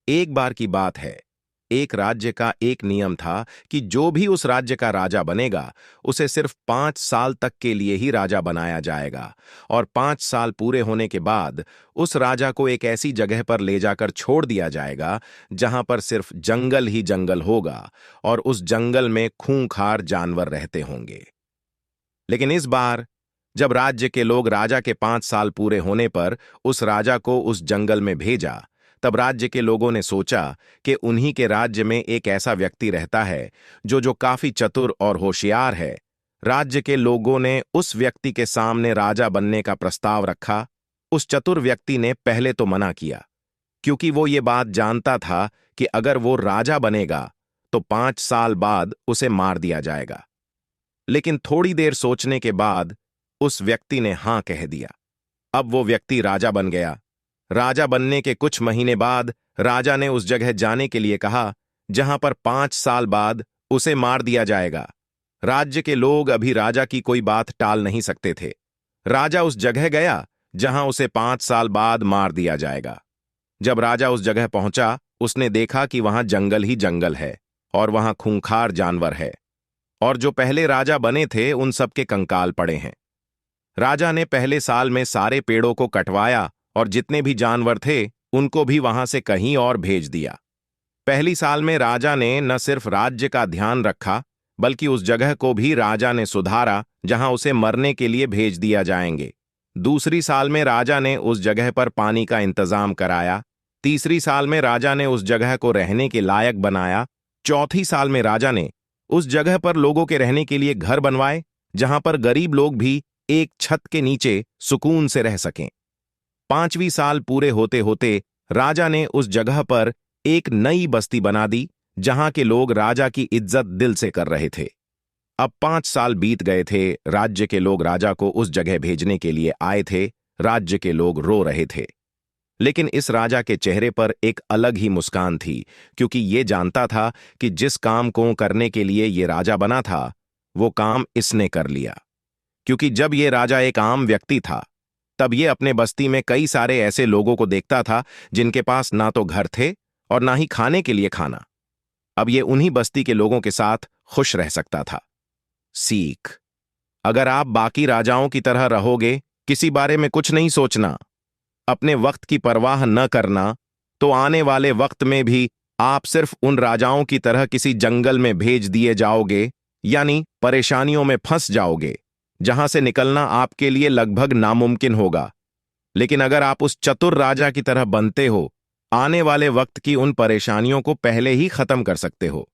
एक बार की बात है। एक राज्य का एक नियम था कि जो भी उस राज्य का राजा बनेगा उसे सिर्फ 5 साल तक के लिए ही राजा बनाया जाएगा और 5 साल पूरे होने के बाद उस राजा को एक ऐसी जगह पर ले जाकर छोड़ दिया जाएगा जहां पर सिर्फ जंगल ही जंगल होगा और उस जंगल में खूंखार जानवर रहते होंगे। लेकिन इस बार जब राज्य के लोग राजा के 5 साल पूरे होने पर उस राजा को उस जंगल में भेजा, तब राज्य के लोगों ने सोचा कि उन्हीं के राज्य में एक ऐसा व्यक्ति रहता है जो काफी चतुर और होशियार है। राज्य के लोगों ने उस व्यक्ति के सामने राजा बनने का प्रस्ताव रखा। उस चतुर व्यक्ति ने पहले तो मना किया, क्योंकि वो ये बात जानता था कि अगर वो राजा बनेगा तो 5 साल बाद उसे मार दिया जाएगा। लेकिन थोड़ी देर सोचने के बाद उस व्यक्ति ने हां कह दिया। अब वो व्यक्ति राजा बन गया। राजा बनने के कुछ महीने बाद राजा ने उस जगह जाने के लिए कहा जहां पर 5 साल बाद उसे मार दिया जाएगा। राज्य के लोग अभी राजा की कोई बात टाल नहीं सकते थे। राजा उस जगह गया जहां उसे 5 साल बाद मार दिया जाएगा। जब राजा उस जगह पहुंचा, उसने देखा कि वहां जंगल ही जंगल है और वहां खूंखार जानवर है और जो पहले राजा बने थे उन सबके कंकाल पड़े हैं। राजा ने पहले साल में सारे पेड़ों को कटवाया और जितने भी जानवर थे उनको भी वहां से कहीं और भेज दिया। पहली साल में राजा ने न सिर्फ राज्य का ध्यान रखा बल्कि उस जगह को भी राजा ने सुधारा जहां उसे मरने के लिए भेज दिया जाएंगे। दूसरी साल में राजा ने उस जगह पर पानी का इंतजाम कराया। तीसरी साल में राजा ने उस जगह को रहने के लायक बनाया। चौथी साल में राजा ने उस जगह पर लोगों के रहने के लिए घर बनवाए जहां पर गरीब लोग भी एक छत के नीचे सुकून से रह सकें। 5वीं साल पूरे होते होते राजा ने उस जगह पर एक नई बस्ती बना दी जहां के लोग राजा की इज्जत दिल से कर रहे थे। अब 5 साल बीत गए थे। राज्य के लोग राजा को उस जगह भेजने के लिए आए थे। राज्य के लोग रो रहे थे, लेकिन इस राजा के चेहरे पर एक अलग ही मुस्कान थी, क्योंकि ये जानता था कि जिस काम को करने के लिए ये राजा बना था वो काम इसने कर लिया। क्योंकि जब ये राजा एक आम व्यक्ति था तब ये अपने बस्ती में कई सारे ऐसे लोगों को देखता था जिनके पास ना तो घर थे और ना ही खाने के लिए खाना। अब ये उन्हीं बस्ती के लोगों के साथ खुश रह सकता था। सीख: अगर आप बाकी राजाओं की तरह रहोगे, किसी बारे में कुछ नहीं सोचना, अपने वक्त की परवाह न करना, तो आने वाले वक्त में भी आप सिर्फ उन राजाओं की तरह किसी जंगल में भेज दिए जाओगे, यानी परेशानियों में फंस जाओगे जहां से निकलना आपके लिए लगभग नामुमकिन होगा। लेकिन अगर आप उस चतुर राजा की तरह बनते हो, आने वाले वक्त की उन परेशानियों को पहले ही खत्म कर सकते हो।